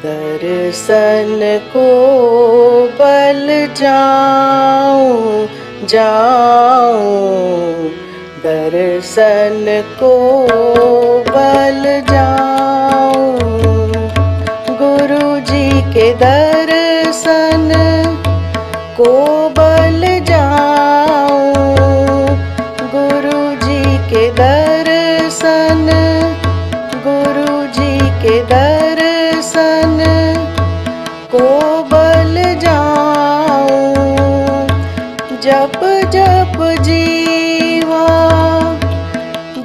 दर्शन को बल जाऊं जाऊं, दर्शन को बल जाऊं, गुरु जी के दर्शन को बल जाऊं, गुरु जी के दर्शन, गुरु जी के दर्शन को बल जाऊं, जप जप जीवा,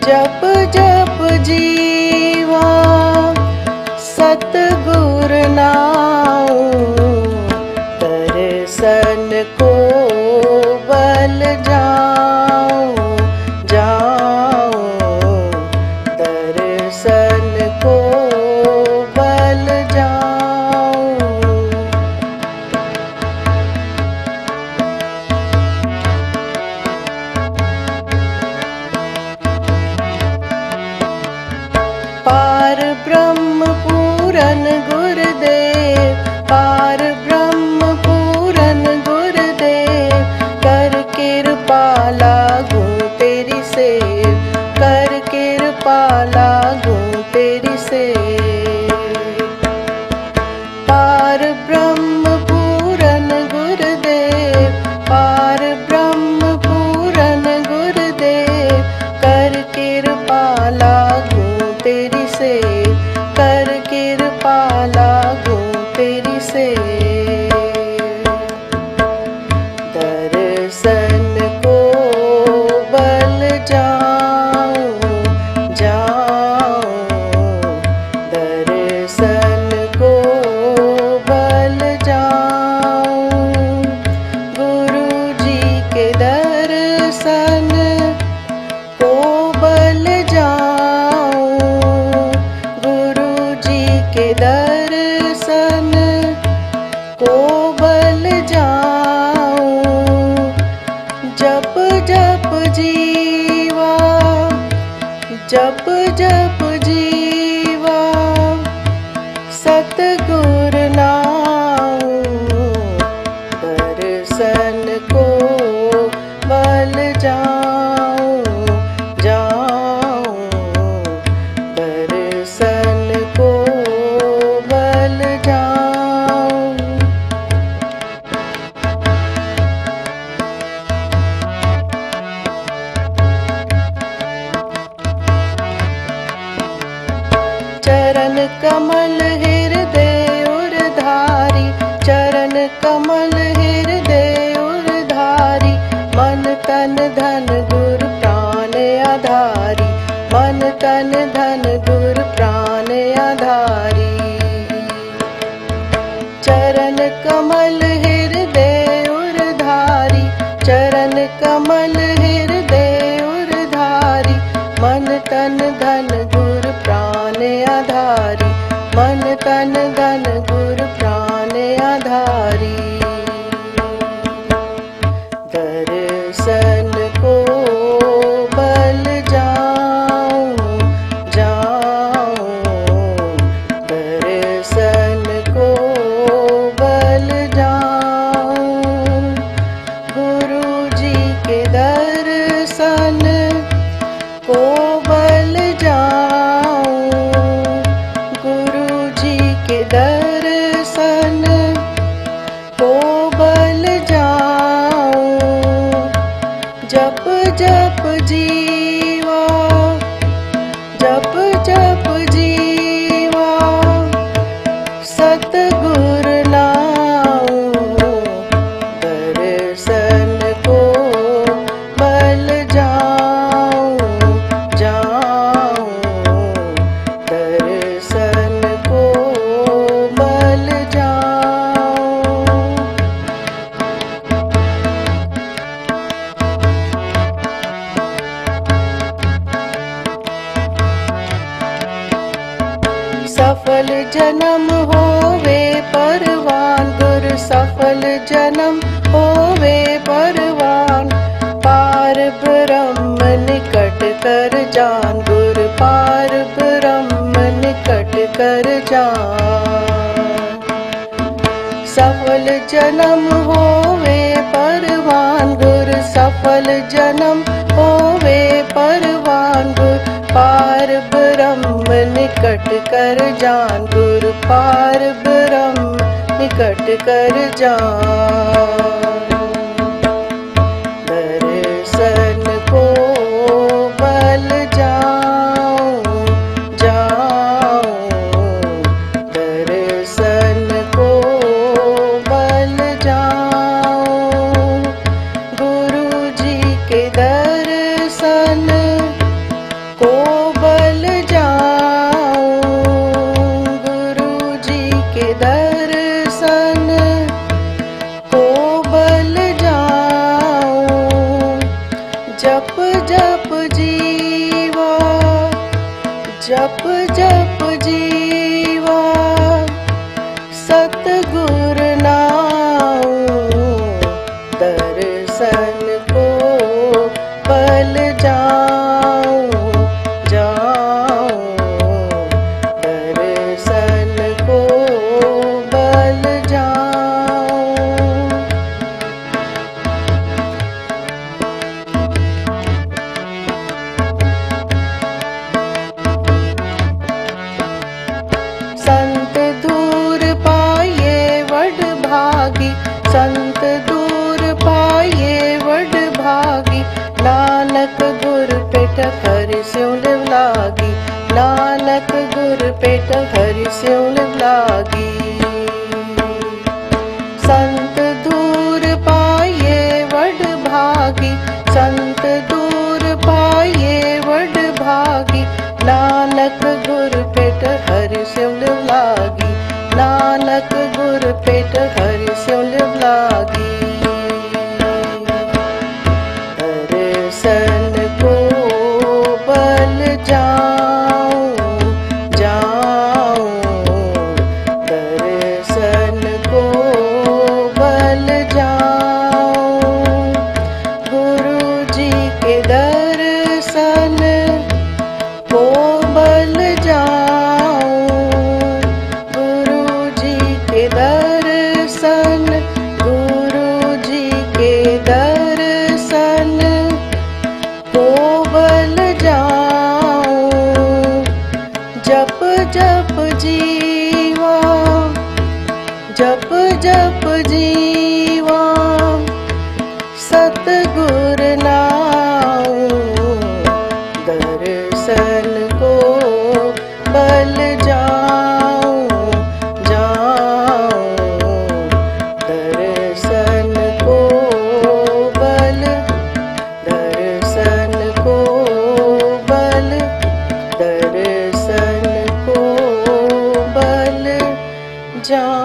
जप जप जीवा, सतगुरु नाऊं, दर्शन को बल जाऊं जाऊं, दर्शन को बल जाऊं। पार ब्रह्म पूरन गुरुदेव, पार ब्रह्म पूरन गुरुदेव, कर कृपा लागूं तेरी सेव, कर कृपा लागूं तेरी सेव। पार ब्रह्म पूरन गुरुदेव, पार ब्रह्म पूरन गुरुदेव, कर कृपा लागूं तेरी सेव, कर कृपा लागूं तेरी सेव। दर्शन को बल जाऊं जाऊं, दर्शन को बल जाऊं, गुरु जी के दर्शन को बल जाऊं, गुरु जी के दर्शन को बल जाऊं, जप जप जीवा, जप जप जीवा, सतगुरु नाऊं, दर्शन को बल जाऊं जाऊं, दर्शन को बल जाऊं। चरण कमल हृदय उरधारी, चरण कमल हृदय उरधारी, मन तन धन गुरु प्राण आधारी, मन तन धन गुरु प्राण आधारी। चरण कमल हृदय उरधारी, चरण कमल हृदय उरधारी, मन तन धन गुरु प्राण आधारी, मन तन धन गुरु प्राण आधारी। दर्शन को बल जाऊं जाऊं, दर्शन को बल जाऊं, गुरु जी के दर्शन को बल जाऊं, गुरु जी के दर्शन को बल जाऊं, जप जप जीवा, जप जप जीवा, सतगुरु नाऊं, दर्शन को बल जाऊं जाऊं, दर्शन को बल जाऊं। सफल जन्म होवे परवान, गुरु सफल जन्म होवे परवान, पार ब्रह्म निकट कर जान, गुरु पार ब्रह्म निकट कर जान। सफल जन्म होवे परवान गुर सफल जन्म होवे परवान गुर पार ब्रह्म निकट कर जान गुर पार ब्रह्म निकट कर जान दर्शन को बल जाऊं दर्शन को बल जाऊं गुरु जी के दर्शन को बल जाऊं गुरु जी के दर्शन को बल जाऊं जप जप जीवा जप जप जीवा सतगुर नाऊं दर्शन को बल जाऊं दर्शन को बल जाऊं संत दूर पाए वड भागी संत दूर पाए वड भागी नानक गुर पेट हरि स्यों लिव लागी नानक गुर पेट हरि स्यों लिव लागी संत दूर पाए वड भागी संत दूर पाए वड भागी नानक गुर पेट हरि स्यों लिव लागी नानक गुर पेट हरि स्यों लिव लागी दर्शन को बल जाऊं दर्शन को बल जाऊं गुरु जी के दर्शन को बल जाऊं गुरु जी के दर्शन गुरु जी के दर्शन को बल जाऊं जप जप जीवा जप जप जीवा सतगुर नाऊं दर्शन को बल जाऊं दर्शन को बल दर्शन को बल दर्शन को बल जाऊं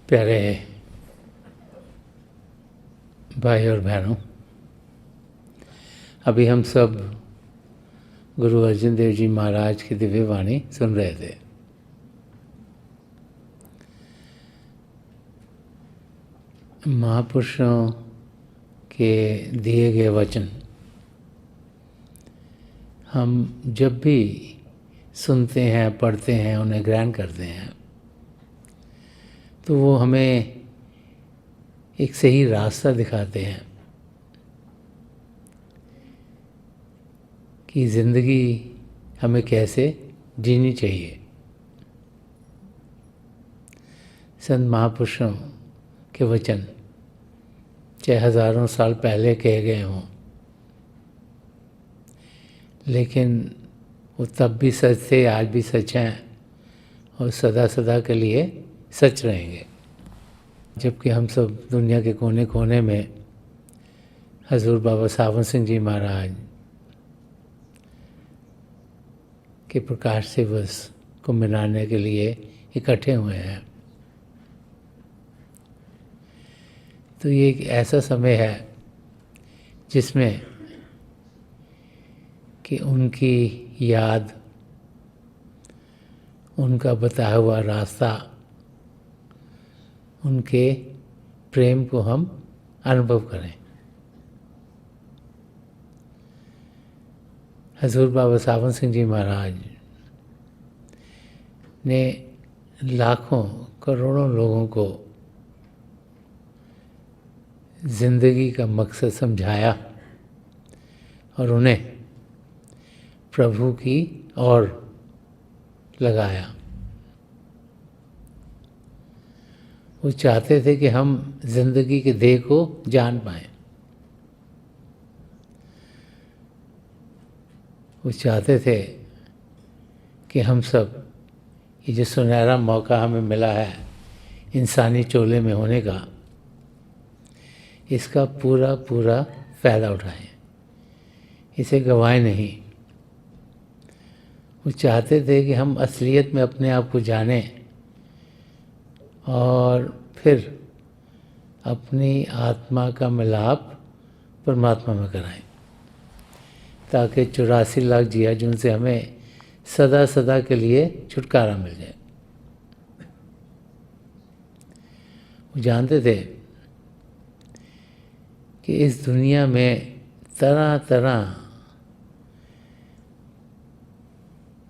प्यारे भाई और बहनों, अभी हम सब गुरु अर्जन देव जी महाराज की दिव्य वाणी सुन रहे थे। महापुरुषों के दिए गए वचन हम जब भी सुनते हैं, पढ़ते हैं, उन्हें ग्रहण करते हैं, तो वो हमें एक सही रास्ता दिखाते हैं कि ज़िंदगी हमें कैसे जीनी चाहिए। संत महापुरुषों के वचन चाहे हज़ारों साल पहले कहे गए हों, लेकिन वो तब भी सच थे, आज भी सच हैं और सदा सदा के लिए सच रहेंगे। जबकि हम सब दुनिया के कोने कोने में हजूर बाबा सावन सिंह जी महाराज के प्रकाश दिवस को मनाने के लिए इकट्ठे हुए हैं। तो ये एक ऐसा समय है जिसमें कि उनकी याद, उनका बताया हुआ रास्ता, उनके प्रेम को हम अनुभव करें। हजूर बाबा सावन सिंह जी महाराज ने लाखों करोड़ों लोगों को जिंदगी का मकसद समझाया और उन्हें प्रभु की ओर लगाया। वो चाहते थे कि हम जिंदगी के ध्येय को जान पाएं। वो चाहते थे कि हम सब ये जो सुनहरा मौका हमें मिला है इंसानी चोले में होने का, इसका पूरा पूरा फ़ायदा उठाएं, इसे गंवाएं नहीं। वो चाहते थे कि हम असलियत में अपने आप को जानें और फिर अपनी आत्मा का मिलाप परमात्मा में कराएं, ताकि 84 लाख जिया जिनसे हमें सदा सदा के लिए छुटकारा मिल जाए। वो जानते थे कि इस दुनिया में तरह तरह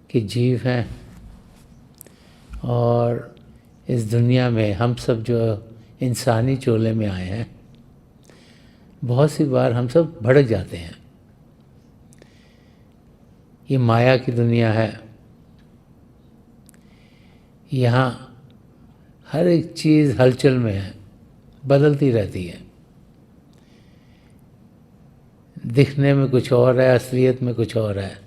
के जीव हैं और इस दुनिया में हम सब जो इंसानी चोले में आए हैं, बहुत सी बार हम सब भड़क जाते हैं। ये माया की दुनिया है, यहाँ हर एक चीज़ हलचल में है, बदलती रहती है। दिखने में कुछ और है, असलियत में कुछ और है।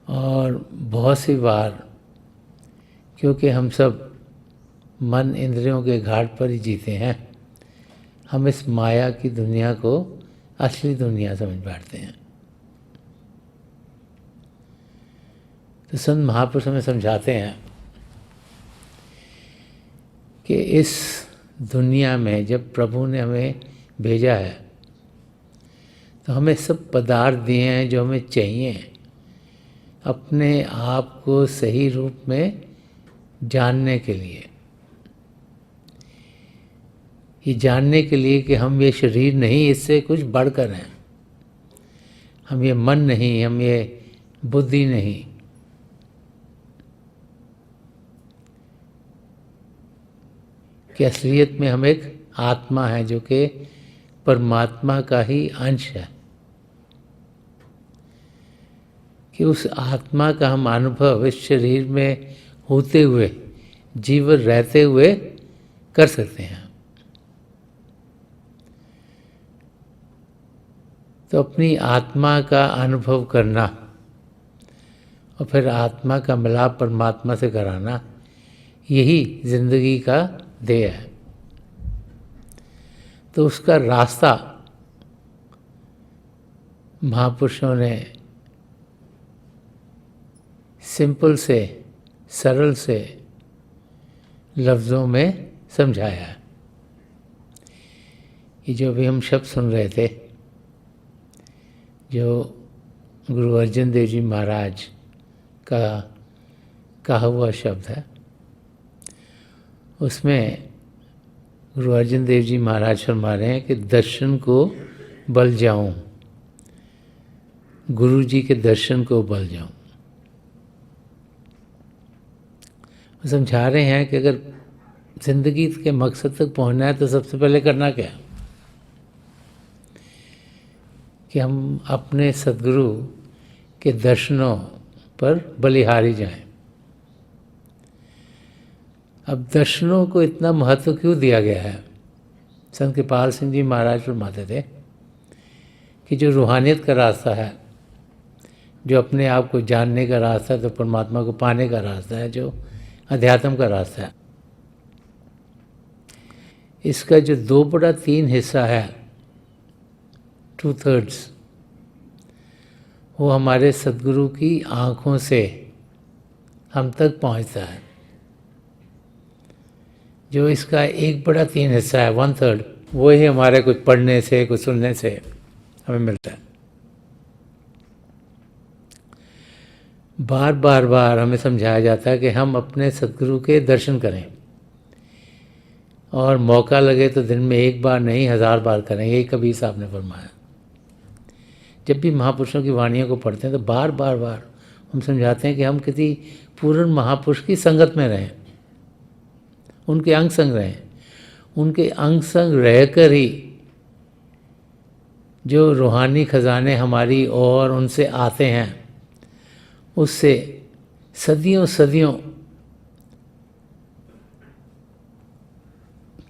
और बहुत सी बार क्योंकि हम सब मन इंद्रियों के घाट पर ही जीते हैं, हम इस माया की दुनिया को असली दुनिया समझ बैठते हैं। तो संत महापुरुष हमें समझाते हैं कि इस दुनिया में जब प्रभु ने हमें भेजा है तो हमें सब पदार्थ दिए हैं जो हमें चाहिए अपने आप को सही रूप में जानने के लिए। ये जानने के लिए कि हम ये शरीर नहीं, इससे कुछ बढ़कर हैं। हम ये मन नहीं, हम ये बुद्धि नहीं। कि असलियत में हम एक आत्मा है जो कि परमात्मा का ही अंश है। कि उस आत्मा का हम अनुभव इस शरीर में होते हुए, जीवन रहते हुए कर सकते हैं। तो अपनी आत्मा का अनुभव करना और फिर आत्मा का मिलाप परमात्मा से कराना, यही जिंदगी का ध्येय है। तो उसका रास्ता महापुरुषों ने सिंपल से, सरल से लफ्ज़ों में समझाया है। ये जो अभी हम शब्द सुन रहे थे, जो गुरु अर्जन देव जी महाराज का कहा हुआ शब्द है, उसमें गुरु अर्जन देव जी महाराज फरमा रहे हैं कि दर्शन को बल जाऊं, गुरु जी के दर्शन को बल जाऊं। वो समझा रहे हैं कि अगर ज़िंदगी के मकसद तक पहुंचना है तो सबसे पहले करना क्या है कि हम अपने सद्गुरु के दर्शनों पर बलिहारी जाएं। अब दर्शनों को इतना महत्व क्यों दिया गया है? संत कृपाल सिंह जी महाराज फरमाते थे कि जो रूहानियत का रास्ता है, जो अपने आप को जानने का रास्ता है, तो परमात्मा को पाने का रास्ता है, जो अध्यात्म का रास्ता है। इसका जो 2/3 हिस्सा है, 2/3, वो हमारे सद्गुरु की आँखों से हम तक पहुँचता है। जो इसका 1/3 हिस्सा है, 1/3, वो ही हमारे कुछ पढ़ने से, कुछ सुनने से हमें मिलता है। बार बार हमें समझाया जाता है कि हम अपने सद्गुरु के दर्शन करें, और मौका लगे तो दिन में 1 बार नहीं 1000 बार करें। यही कबीर साहब ने फरमाया। जब भी महापुरुषों की वाणियों को पढ़ते हैं तो बार बार हम समझाते हैं कि हम किसी पूर्ण महापुरुष की संगत में रहें, उनके अंग संग रहें। उनके अंग संग रहकर ही जो रूहानी खजाने हमारी और उनसे आते हैं, उससे सदियों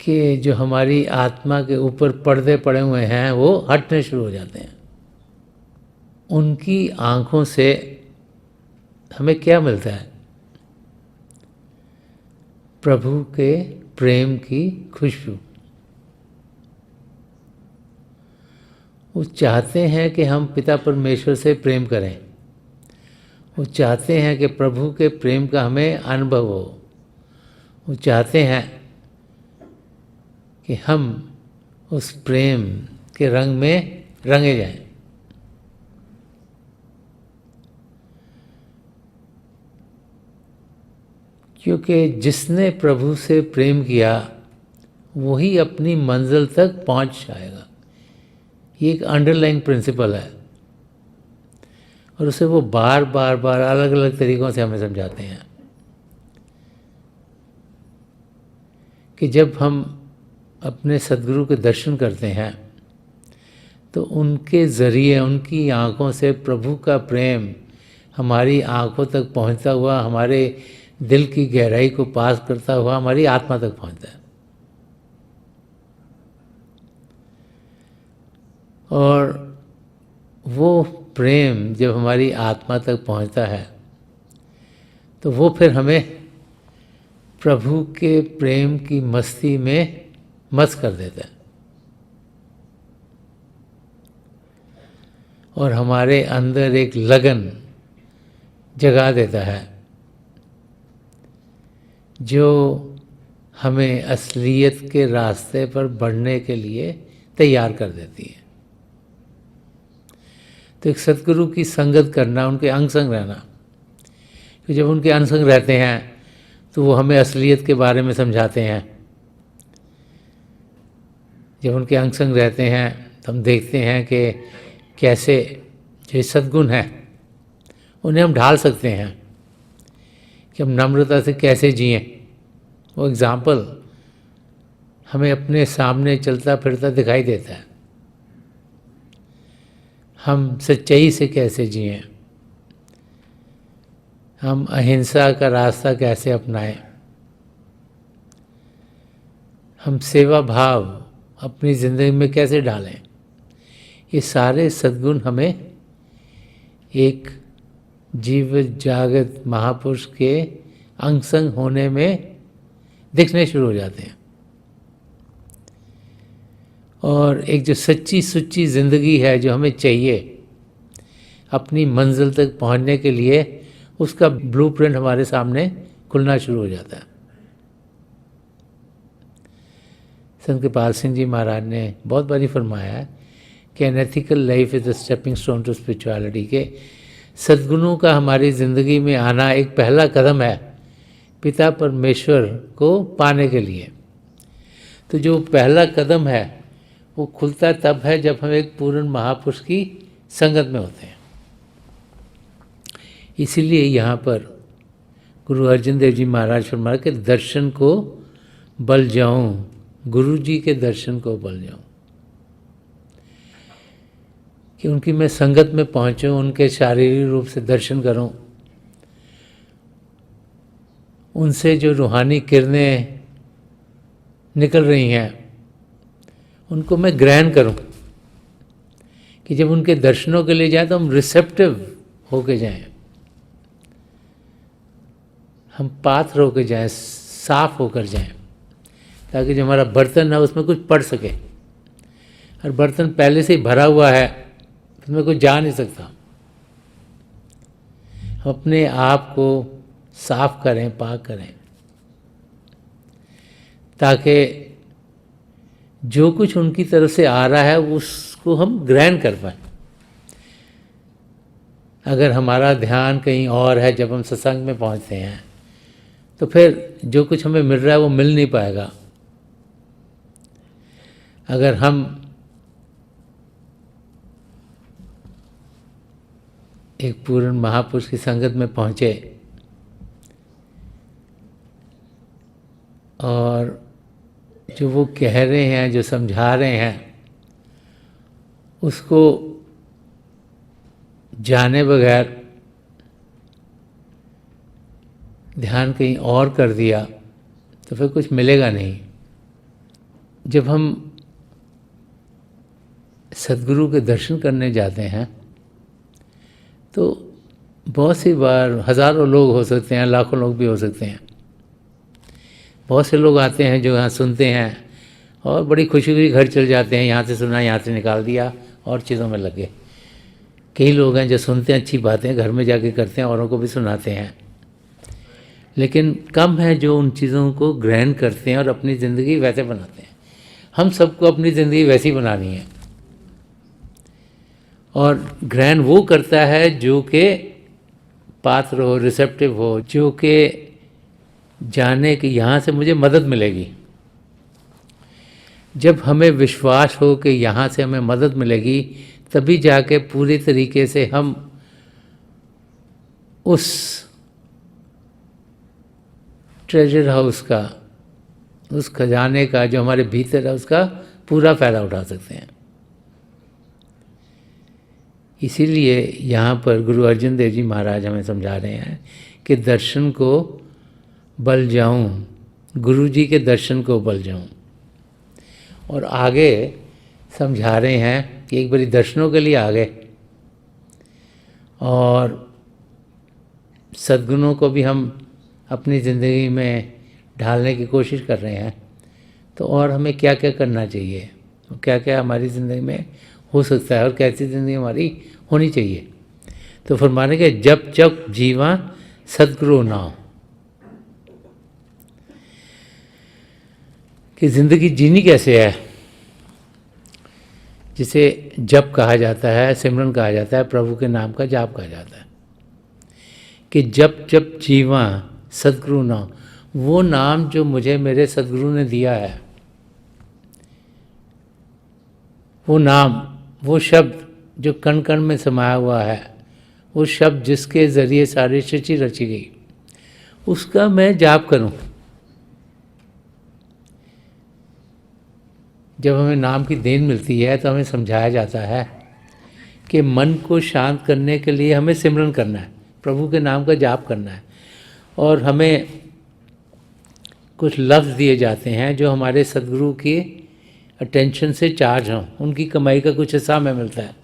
के जो हमारी आत्मा के ऊपर पर्दे पड़े हुए हैं वो हटने शुरू हो जाते हैं। उनकी आँखों से हमें क्या मिलता है? प्रभु के प्रेम की खुशबू। वो चाहते हैं कि हम पिता परमेश्वर से प्रेम करें। वो चाहते हैं कि प्रभु के प्रेम का हमें अनुभव हो। वो चाहते हैं कि हम उस प्रेम के रंग में रंगे जाएं। क्योंकि जिसने प्रभु से प्रेम किया वही अपनी मंजिल तक पहुंच जाएगा। ये एक अंडरलाइंग प्रिंसिपल है, और उसे वो बार बार अलग अलग तरीक़ों से हमें समझाते हैं कि जब हम अपने सद्गुरु के दर्शन करते हैं तो उनके ज़रिए, उनकी आँखों से प्रभु का प्रेम हमारी आँखों तक पहुँचता हुआ, हमारे दिल की गहराई को पास करता हुआ हमारी आत्मा तक पहुँचता है। और वो प्रेम जब हमारी आत्मा तक पहुँचता है तो वो फिर हमें प्रभु के प्रेम की मस्ती में मस्त कर देता है, और हमारे अंदर एक लगन जगा देता है जो हमें असलियत के रास्ते पर बढ़ने के लिए तैयार कर देती है। तो एक सद्गुरु की संगत करना, उनके अंग संग रहना, कि जब उनके अंग संग रहते हैं तो वो हमें असलियत के बारे में समझाते हैं। जब उनके अंग संग रहते हैं तो हम देखते हैं कि कैसे जो सद्गुण हैं उन्हें हम ढाल सकते हैं, कि हम नम्रता से कैसे जिएं। वो एग्ज़ाम्पल हमें अपने सामने चलता फिरता दिखाई देता है। हम सच्चाई से कैसे जिएं, हम अहिंसा का रास्ता कैसे अपनाएं, हम सेवा भाव अपनी ज़िंदगी में कैसे डालें। ये सारे सद्गुण हमें एक जीवित जागृत महापुरुष के अंग संग होने में दिखने शुरू हो जाते हैं। और एक जो सच्ची सुच्ची ज़िंदगी है जो हमें चाहिए अपनी मंजिल तक पहुंचने के लिए, उसका ब्लूप्रिंट हमारे सामने खुलना शुरू हो जाता है। संत कृपाल सिंह जी महाराज ने बहुत बारी फरमाया है कि an ethical life is the stepping stone to spirituality, के सद्गुणों का हमारी ज़िंदगी में आना एक पहला कदम है पिता परमेश्वर को पाने के लिए। तो जो पहला कदम है वो खुलता तब है जब हम एक पूर्ण महापुरुष की संगत में होते हैं। इसीलिए यहाँ पर गुरु अर्जन देव जी महाराज फरमाया कि दर्शन को बल जाऊं, गुरु जी के दर्शन को बल जाऊं, कि उनकी मैं संगत में पहुँचूं, उनके शारीरिक रूप से दर्शन करूं, उनसे जो रूहानी किरणें निकल रही हैं उनको मैं ग्रहण करूं, कि जब उनके दर्शनों के लिए जाए तो हम रिसेप्टिव होके जाएं, हम पात्र होकर जाएं, साफ होकर जाएं, ताकि जो हमारा बर्तन है उसमें कुछ पड़ सके। और बर्तन पहले से ही भरा हुआ है, उसमें कुछ जा नहीं सकता। हम अपने आप को साफ करें, पाक करें, ताकि जो कुछ उनकी तरफ से आ रहा है उसको हम ग्रहण कर पाएँ। अगर हमारा ध्यान कहीं और है, जब हम सत्संग में पहुंचते हैं, तो फिर जो कुछ हमें मिल रहा है वो मिल नहीं पाएगा। अगर हम एक पूर्ण महापुरुष की संगत में पहुंचे और जो वो कह रहे हैं, जो समझा रहे हैं, उसको जाने बगैर ध्यान कहीं और कर दिया तो फिर कुछ मिलेगा नहीं। जब हम सद्गुरु के दर्शन करने जाते हैं तो बहुत सी बार हज़ारों लोग हो सकते हैं, लाखों लोग भी हो सकते हैं। बहुत से लोग आते हैं जो यहाँ सुनते हैं और बड़ी खुशी हुई घर चल जाते हैं, यहाँ से सुना, यहाँ से निकाल दिया और चीज़ों में लगे। कई लोग हैं जो सुनते हैं, अच्छी बातें घर में जाके करते हैं, औरों को भी सुनाते हैं, लेकिन कम है जो उन चीज़ों को ग्रहण करते हैं और अपनी ज़िंदगी वैसे बनाते हैं। हम सबको अपनी ज़िंदगी वैसी बनानी है, और ग्रहण वो करता है जो कि पात्र हो, रिसेप्टिव हो, जो कि जाने कि यहाँ से मुझे मदद मिलेगी। जब हमें विश्वास हो कि यहाँ से हमें मदद मिलेगी, तभी जाके पूरी तरीके से हम उस ट्रेजर हाउस का, उस खजाने का जो हमारे भीतर है, उसका पूरा फ़ायदा उठा सकते हैं। इसीलिए यहाँ पर गुरु अर्जन देव जी महाराज हमें समझा रहे हैं कि दर्शन को बल जाऊँ, गुरु जी के दर्शन को बल जाऊँ। और आगे समझा रहे हैं कि एक बारी दर्शनों के लिए आ गए और सद्गुणों को भी हम अपनी ज़िंदगी में ढालने की कोशिश कर रहे हैं, तो और हमें क्या क्या करना चाहिए, क्या क्या हमारी ज़िंदगी में हो सकता है और कैसी ज़िंदगी हमारी होनी चाहिए। तो फरमाने के जब जब जीवा सद्गुरु ना हो, कि ज़िंदगी जीनी कैसे है, जिसे जप कहा जाता है, सिमरन कहा जाता है, प्रभु के नाम का जाप कहा जाता है। कि जब जब जीवा सद्गुरु ना हो, वो नाम जो मुझे मेरे सद्गुरु ने दिया है, वो नाम, वो शब्द जो कण कण में समाया हुआ है, वो शब्द जिसके ज़रिए सारी सृष्टि रची गई, उसका मैं जाप करूं। जब हमें नाम की देन मिलती है तो हमें समझाया जाता है कि मन को शांत करने के लिए हमें सिमरन करना है, प्रभु के नाम का जाप करना है, और हमें कुछ लफ्ज़ दिए जाते हैं जो हमारे सद्गुरु की अटेंशन से चार्ज हों, उनकी कमाई का कुछ हिस्सा हमें मिलता है।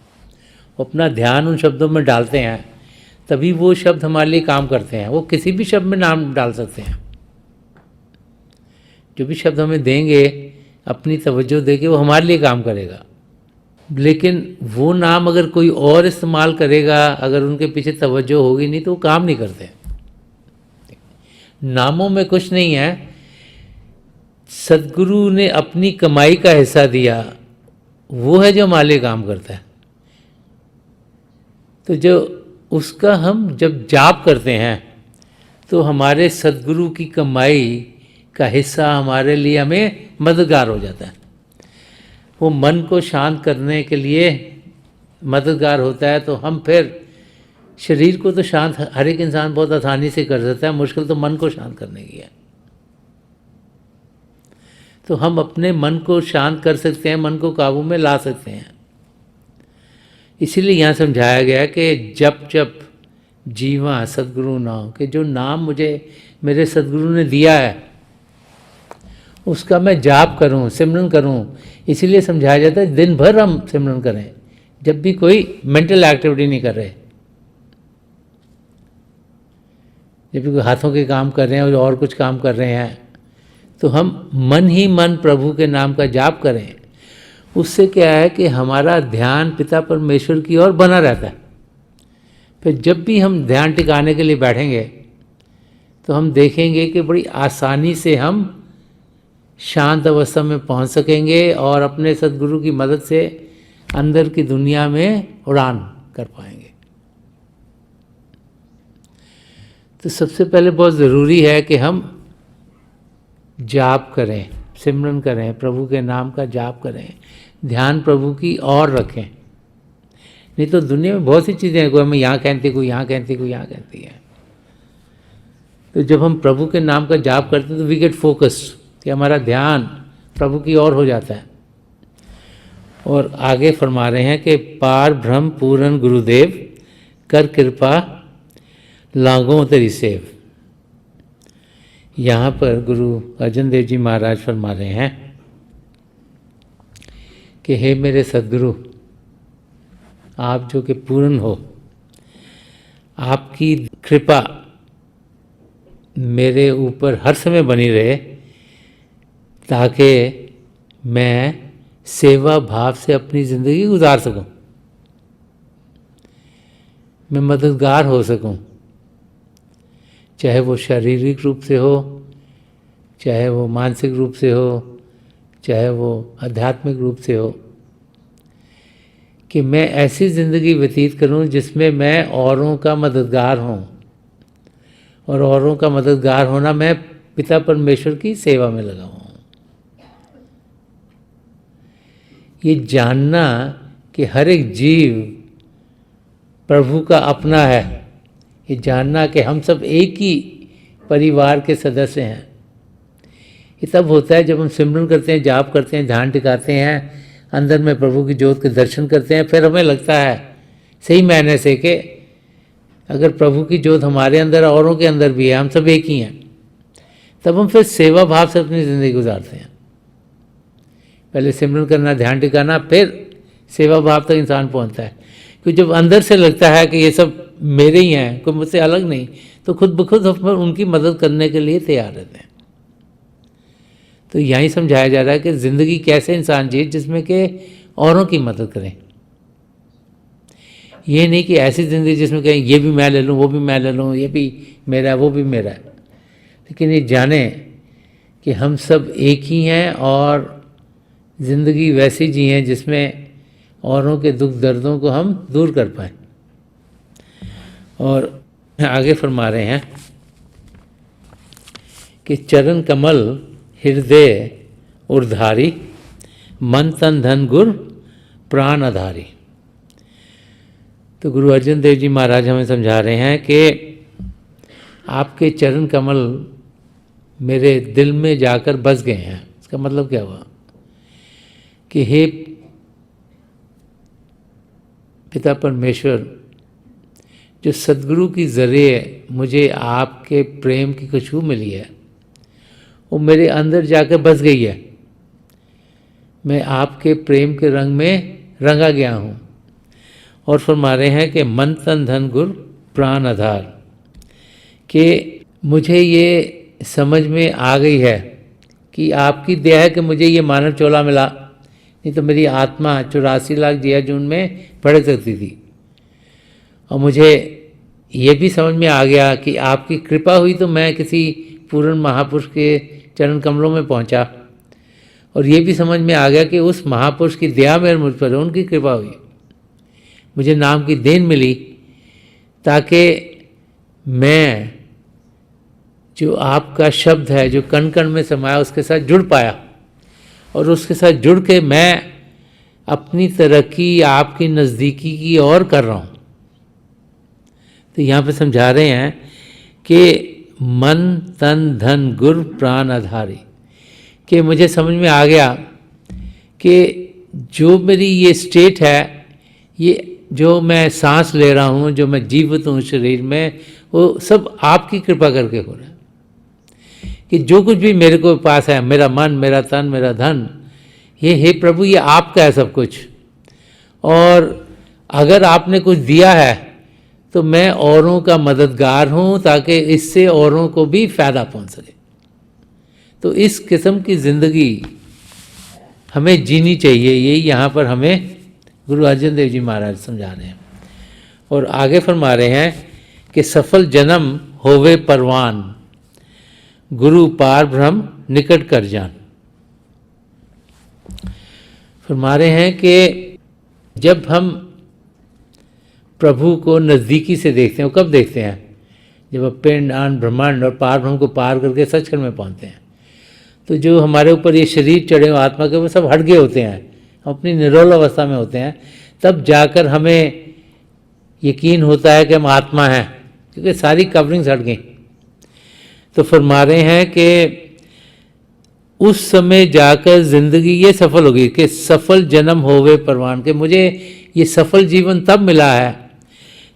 वो अपना ध्यान उन शब्दों में डालते हैं, तभी वो शब्द हमारे लिए काम करते हैं। वो किसी भी शब्द में नाम डाल सकते हैं, जो भी शब्द हमें देंगे अपनी तवज्जो देके वो हमारे लिए काम करेगा। लेकिन वो नाम अगर कोई और इस्तेमाल करेगा, अगर उनके पीछे तवज्जो होगी नहीं, तो वो काम नहीं करते। नामों में कुछ नहीं है, सद्गुरु ने अपनी कमाई का हिस्सा दिया, वो है जो हमारे लिए काम करता है। तो जो उसका हम जब जाप करते हैं तो हमारे सद्गुरु की कमाई का हिस्सा हमारे लिए हमें मददगार हो जाता है। वो मन को शांत करने के लिए मददगार होता है। तो हम फिर शरीर को तो शांत हर एक इंसान बहुत आसानी से कर सकता है, मुश्किल तो मन को शांत करने की है। तो हम अपने मन को शांत कर सकते हैं, मन को काबू में ला सकते हैं। इसीलिए यहाँ समझाया गया कि जप जप जीवा सद्गुरु नाम, कि जो नाम मुझे मेरे सद्गुरु ने दिया है उसका मैं जाप करूं, सिमरन करूं। इसीलिए समझाया जाता है दिन भर हम सिमरन करें, जब भी कोई मेंटल एक्टिविटी नहीं कर रहे। जब भी कोई हाथों के काम कर रहे हैं और कुछ काम कर रहे हैं, तो हम मन ही मन प्रभु के नाम का जाप करें। उससे क्या है कि हमारा ध्यान पिता परमेश्वर की ओर बना रहता है। फिर जब भी हम ध्यान टिकाने के लिए बैठेंगे तो हम देखेंगे कि बड़ी आसानी से हम शांत अवस्था में पहुंच सकेंगे और अपने सद्गुरु की मदद से अंदर की दुनिया में उड़ान कर पाएंगे। तो सबसे पहले बहुत ज़रूरी है कि हम जाप करें, सिमरन करें, प्रभु के नाम का जाप करें, ध्यान प्रभु की ओर रखें। नहीं तो दुनिया में बहुत सी चीज़ें हैं, कोई हमें यहाँ कहती, कोई यहाँ कहती, कोई यहाँ कहती है। तो जब हम प्रभु के नाम का जाप करते हैं तो वी गेट फोकस्ड, कि हमारा ध्यान प्रभु की ओर हो जाता है। और आगे फरमा रहे हैं कि पार ब्रह्म पूरन गुरुदेव कर कृपा लागों तेरी सेव। यहाँ पर गुरु अर्जन देव जी महाराज फरमा रहे हैं कि हे मेरे सद्गुरु, आप जो कि पूर्ण हो, आपकी कृपा मेरे ऊपर हर समय बनी रहे, ताकि मैं सेवा भाव से अपनी ज़िंदगी गुजार सकूं, मैं मददगार हो सकूं, चाहे वो शारीरिक रूप से हो, चाहे वो मानसिक रूप से हो, चाहे वो आध्यात्मिक रूप से हो, कि मैं ऐसी ज़िंदगी व्यतीत करूं जिसमें मैं औरों का मददगार हूं। और औरों का मददगार होना, मैं पिता परमेश्वर की सेवा में लगा हूं। ये जानना कि हर एक जीव प्रभु का अपना है, ये जानना कि हम सब एक ही परिवार के सदस्य हैं, ये तब होता है जब हम सिमरन करते हैं, जाप करते हैं, ध्यान टिकाते हैं, अंदर में प्रभु की ज्योत के दर्शन करते हैं। फिर हमें लगता है सही मायने से कि अगर प्रभु की ज्योत हमारे अंदर औरों के अंदर भी है, हम सब एक ही हैं, तब हम फिर सेवा भाव से अपनी ज़िंदगी गुजारते हैं। पहले सिमरन करना, ध्यान टिकाना, फिर सेवा भाव तक इंसान पहुंचता है। क्योंकि जब अंदर से लगता है कि ये सब मेरे ही हैं, कोई मुझसे अलग नहीं, तो खुद ब खुद हम उनकी मदद करने के लिए तैयार रहते हैं। तो यहीं समझाया जा रहा है कि ज़िंदगी कैसे इंसान जिए जिसमें कि औरों की मदद करें। ये नहीं कि ऐसी ज़िंदगी जिसमें कहें ये भी मैं ले लूँ, वो भी मैं ले लूँ, ये भी मेरा है, वो भी मेरा है। लेकिन ये जाने कि हम सब एक ही हैं और ज़िंदगी वैसी जिएं जिसमें औरों के दुख दर्दों को हम दूर कर पाएँ। और आगे फरमा रहे हैं कि चरण कमल हृदय उर्धारी, मन तन धन गुर प्राण आधारी। तो गुरु अर्जन देव जी महाराज हमें समझा रहे हैं कि आपके चरण कमल मेरे दिल में जाकर बस गए हैं। इसका मतलब क्या हुआ कि हे पिता परमेश्वर, जो सद्गुरु की ज़रिए मुझे आपके प्रेम की खुशबू मिली है, वो मेरे अंदर जाकर बस गई है। मैं आपके प्रेम के रंग में रंगा गया हूँ। और फरमा रहे हैं कि मन तन धन गुर प्राण आधार, कि मुझे ये समझ में आ गई है कि आपकी दया है कि मुझे ये मानव चोला मिला, नहीं तो मेरी आत्मा 84 लाख जिया जून में भड़क सकती थी। और मुझे ये भी समझ में आ गया कि आपकी कृपा हुई तो मैं किसी पूर्ण महापुरुष के चरण कमलों में पहुंचा। और ये भी समझ में आ गया कि उस महापुरुष की दया मेरे मुझ पर, उनकी कृपा हुई, मुझे नाम की देन मिली, ताकि मैं जो आपका शब्द है जो कण कण में समाया उसके साथ जुड़ पाया। और उसके साथ जुड़ के मैं अपनी तरक्की आपकी नज़दीकी की ओर कर रहा हूँ। तो यहाँ पे समझा रहे हैं कि मन तन धन गुर प्राण आधारी, कि मुझे समझ में आ गया कि जो मेरी ये स्टेट है, ये जो मैं सांस ले रहा हूँ, जो मैं जीवित हूँ शरीर में, वो सब आपकी कृपा करके हो रहा है। कि जो कुछ भी मेरे को पास है, मेरा मन, मेरा तन, मेरा धन, ये हे प्रभु, ये आपका है सब कुछ। और अगर आपने कुछ दिया है तो मैं औरों का मददगार हूँ ताकि इससे औरों को भी फ़ायदा पहुँच सके। तो इस किस्म की ज़िंदगी हमें जीनी चाहिए, यही यहाँ पर हमें गुरु अर्जन देव जी महाराज समझा रहे हैं। और आगे फरमा रहे हैं कि सफल जन्म होवे परवान, गुरु पार ब्रह्म निकट कर जान। फरमा रहे हैं कि जब हम प्रभु को नज़दीकी से देखते हैं, वो कब देखते हैं? जब अब पिंड आन ब्रह्मांड और पार ब्रह्म को पार करके सचखंड में पहुँचते हैं। तो जो हमारे ऊपर ये शरीर चढ़े हुए आत्मा के वो सब हट गए होते हैं, अपनी निरोल अवस्था में होते हैं, तब जाकर हमें यकीन होता है कि हम आत्मा हैं, क्योंकि सारी कवरिंग्स हट गई। तो फरमा रहे हैं कि उस समय जाकर ज़िंदगी ये सफल होगी कि सफल जन्म होवे परवान, के मुझे ये सफल जीवन तब मिला है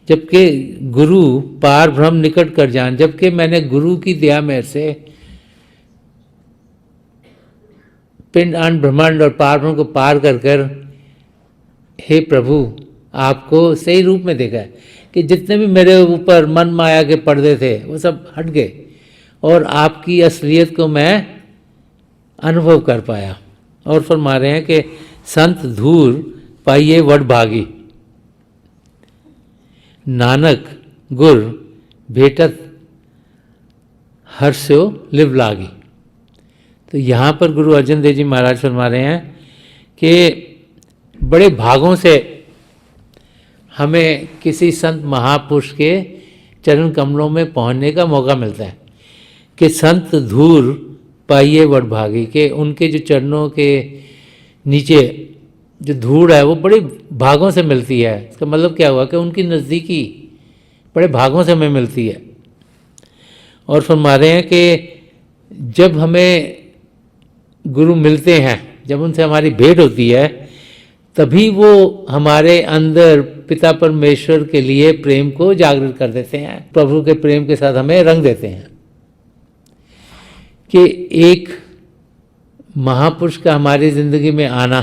जबकि गुरु पार ब्रह्म निकट कर जान, जबकि मैंने गुरु की दया मेरे से पिंड अंड ब्रह्मांड और पार ब्रह्म को पार कर कर हे प्रभु आपको सही रूप में देखा है कि जितने भी मेरे ऊपर मन माया के पर्दे थे वो सब हट गए और आपकी असलियत को मैं अनुभव कर पाया। और फरमा रहे हैं कि संत धूर पाइये वड भागी, नानक गुर भेटत हर्षो लिव लागी। तो यहाँ पर गुरु अर्जन देव जी महाराज फरमा रहे हैं कि बड़े भागों से हमें किसी संत महापुरुष के चरण कमलों में पहुँचने का मौका मिलता है कि संत धूर पाइये वड भागी, के उनके जो चरणों के नीचे जो धूड़ है वो बड़े भागों से मिलती है। इसका मतलब क्या हुआ कि उनकी नज़दीकी बड़े भागों से हमें मिलती है। और फरमा रहे हैं कि जब हमें गुरु मिलते हैं, जब उनसे हमारी भेंट होती है, तभी वो हमारे अंदर पिता परमेश्वर के लिए प्रेम को जागृत कर देते हैं, प्रभु के प्रेम के साथ हमें रंग देते हैं कि एक महापुरुष का हमारी ज़िंदगी में आना,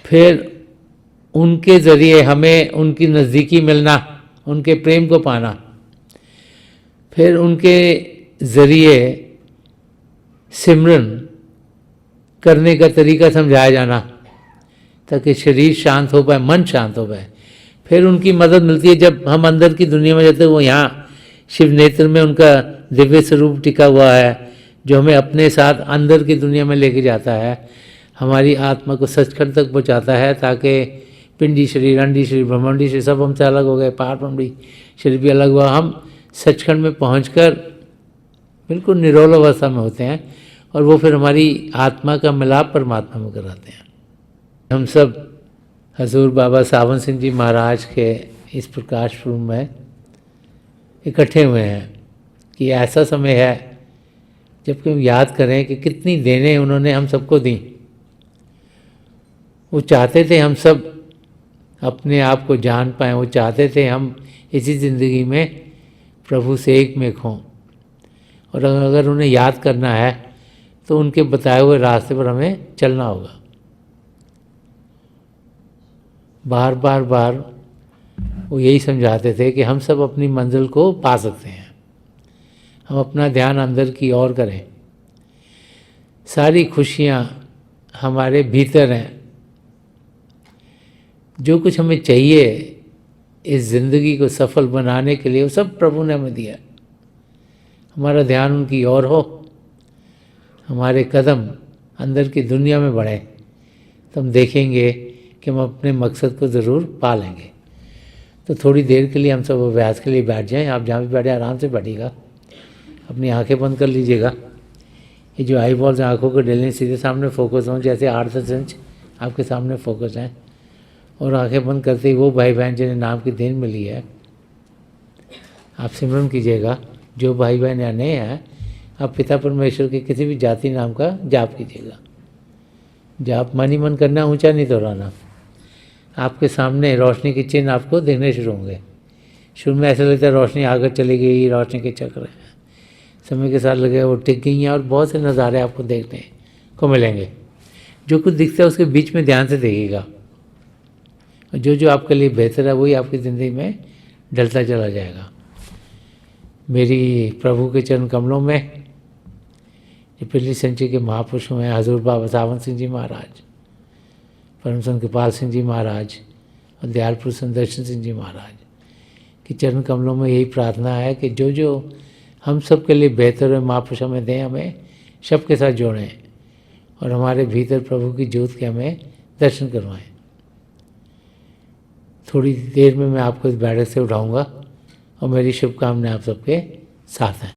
फिर उनके ज़रिए हमें उनकी नज़दीकी मिलना, उनके प्रेम को पाना, फिर उनके ज़रिए सिमरन करने का तरीका समझाया जाना ताकि शरीर शांत हो पाए, मन शांत हो पाए। फिर उनकी मदद मिलती है जब हम अंदर की दुनिया में जाते हैं, वो यहाँ शिव नेत्र में उनका दिव्य स्वरूप टिका हुआ है जो हमें अपने साथ अंदर की दुनिया में लेके जाता है, हमारी आत्मा को सचखंड तक पहुँचाता है ताकि पिंडी शरीर, अंडी शरीर, ब्रह्मांडी शरीर सब हमसे अलग हो गए, पार ब्रह्मांडी शरीर भी अलग हुआ, हम सचखंड में पहुंचकर बिल्कुल निरोल अवस्था में होते हैं और वो फिर हमारी आत्मा का मिलाप परमात्मा में कराते हैं। हम सब हजूर बाबा सावन सिंह जी महाराज के इस प्रकाश पर्व में इकट्ठे हुए हैं कि ऐसा समय है जबकि हम याद करें कि कितनी देनें उन्होंने हम सबको दी। वो चाहते थे हम सब अपने आप को जान पाएँ, वो चाहते थे हम इसी ज़िंदगी में प्रभु से एक में हों, और अगर उन्हें याद करना है तो उनके बताए हुए रास्ते पर हमें चलना होगा। बार बार वो यही समझाते थे कि हम सब अपनी मंजिल को पा सकते हैं, हम अपना ध्यान अंदर की ओर करें, सारी खुशियाँ हमारे भीतर हैं, जो कुछ हमें चाहिए इस ज़िंदगी को सफल बनाने के लिए वो सब प्रभु ने हमें दिया। हमारा ध्यान उनकी ओर हो, हमारे कदम अंदर की दुनिया में बढ़े, तो हम देखेंगे कि हम अपने मकसद को ज़रूर पा लेंगे। तो थोड़ी देर के लिए हम सब अभ्यास के लिए बैठ जाएं। आप जहाँ भी बैठे आराम से बैठिएगा, अपनी आंखें बंद कर लीजिएगा। ये जो आई बॉल्स आँखों को डेलने सीधे सामने फोकस हों, जैसे 8-10 इंच आपके सामने फोकस हैं, और आंखें बंद करते ही वो भाई बहन जिन्हें नाम की देन मिली है आप सिमरन कीजिएगा। जो भाई बहन यहाँ नए हैं, आप पिता परमेश्वर के किसी भी जाति नाम का जाप कीजिएगा। जाप मन ही मन करना, ऊंचा नहीं दोहराना। आपके सामने रोशनी के चिन्ह आपको दिखने शुरू होंगे। शुरू में ऐसा लगता है रोशनी आकर चली गई, रोशनी के चक्र हैं, समय के साथ लगे वो टिक गई हैं, और बहुत से नज़ारे आपको देखने को मिलेंगे। जो कुछ दिखता है उसके बीच में ध्यान से देखिएगा, और जो जो आपके लिए बेहतर है वही आपकी ज़िंदगी में डलता चला जाएगा। मेरी प्रभु के चरण कमलों में जो पिछली सेंचुरी के महापुरुष हैं, हजूर बाबा सावन सिंह जी महाराज, परम संत कृपाल सिंह जी महाराज और दयाल पुरुष दर्शन सिंह जी महाराज के चरण कमलों में यही प्रार्थना है कि जो जो हम सब के लिए बेहतर है महापुरुष हमें दें, हमें सबके साथ जोड़ें और हमारे भीतर प्रभु की ज्योत के हमें दर्शन करवाएं। थोड़ी देर में मैं आपको इस बैठक से उठाऊंगा और मेरी शुभकामनाएं आप सबके साथ हैं।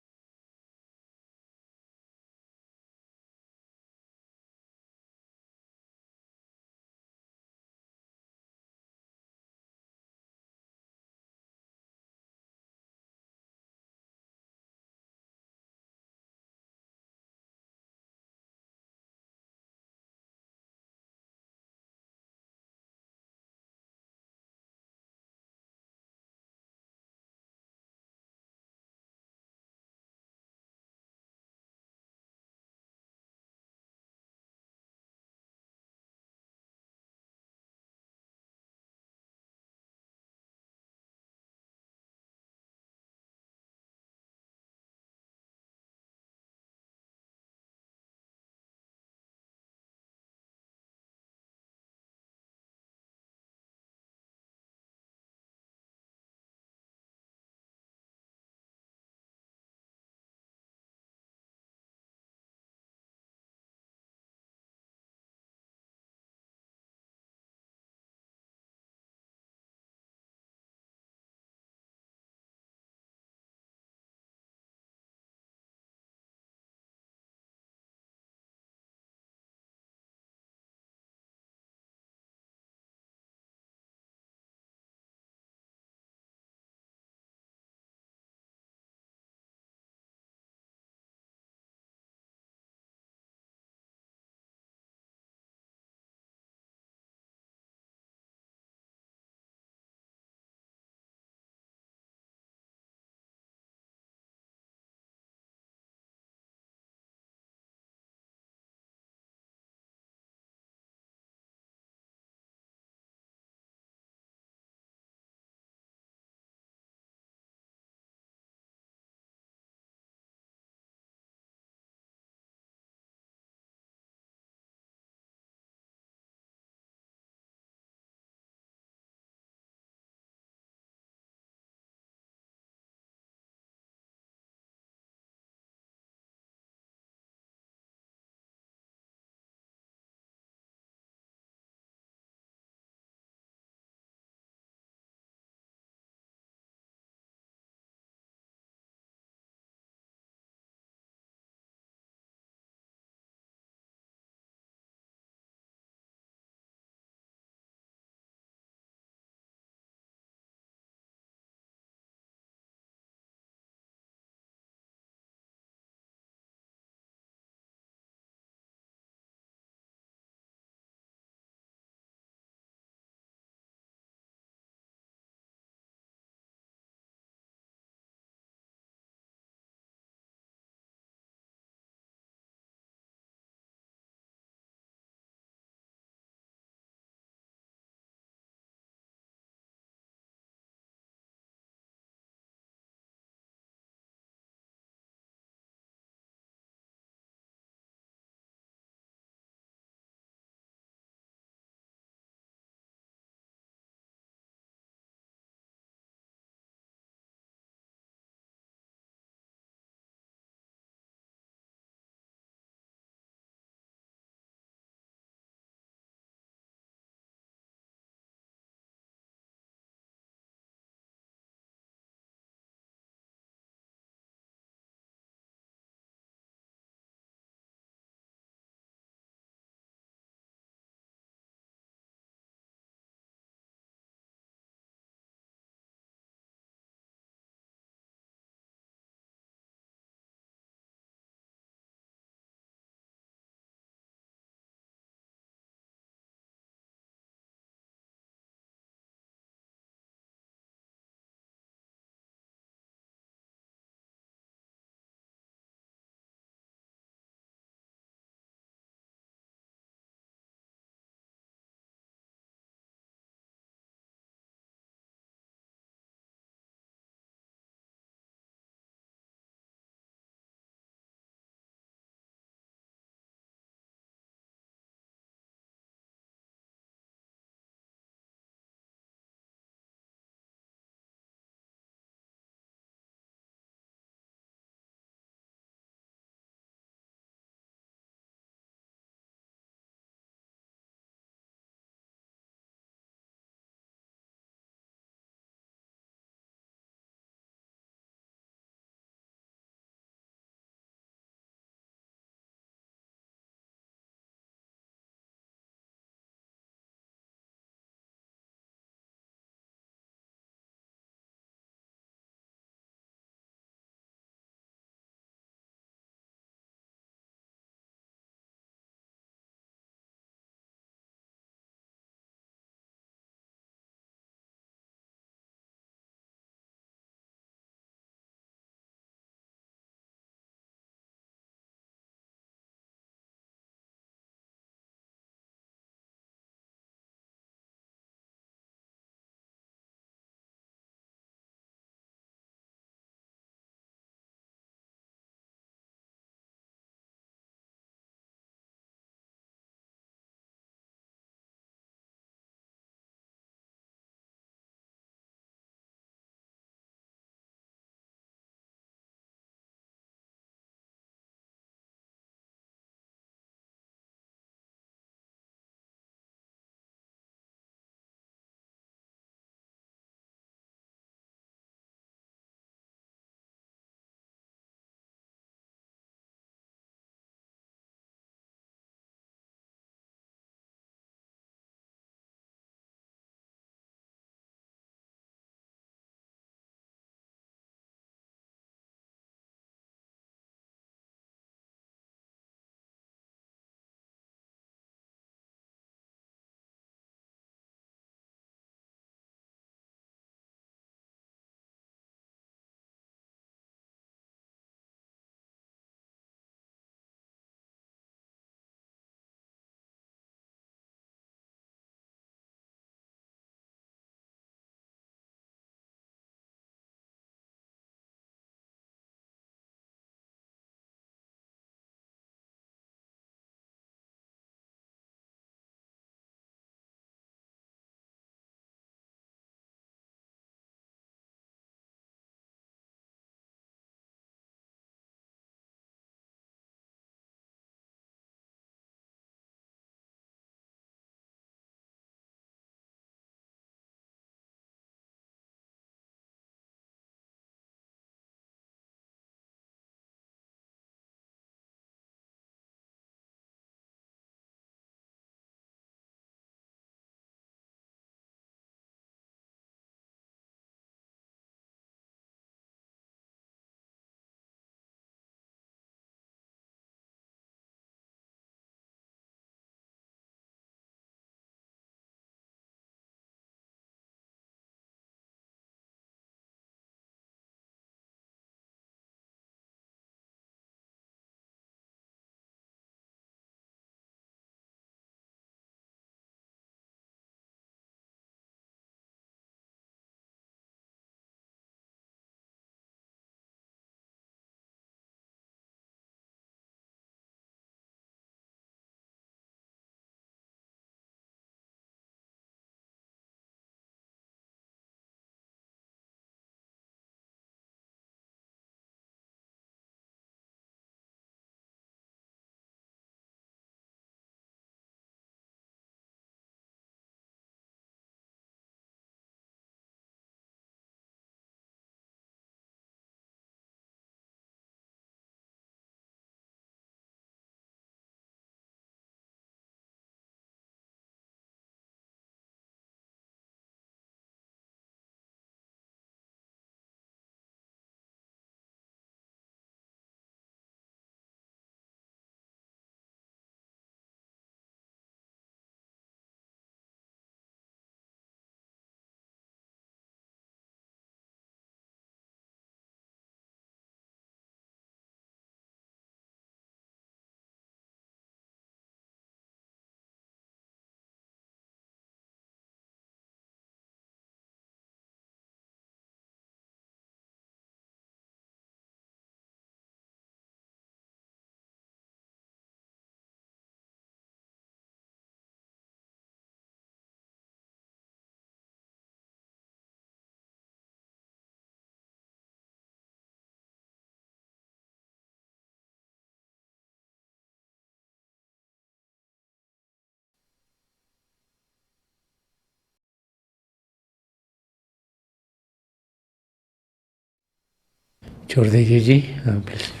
छोड़ दीजिए जी, प्लीज़।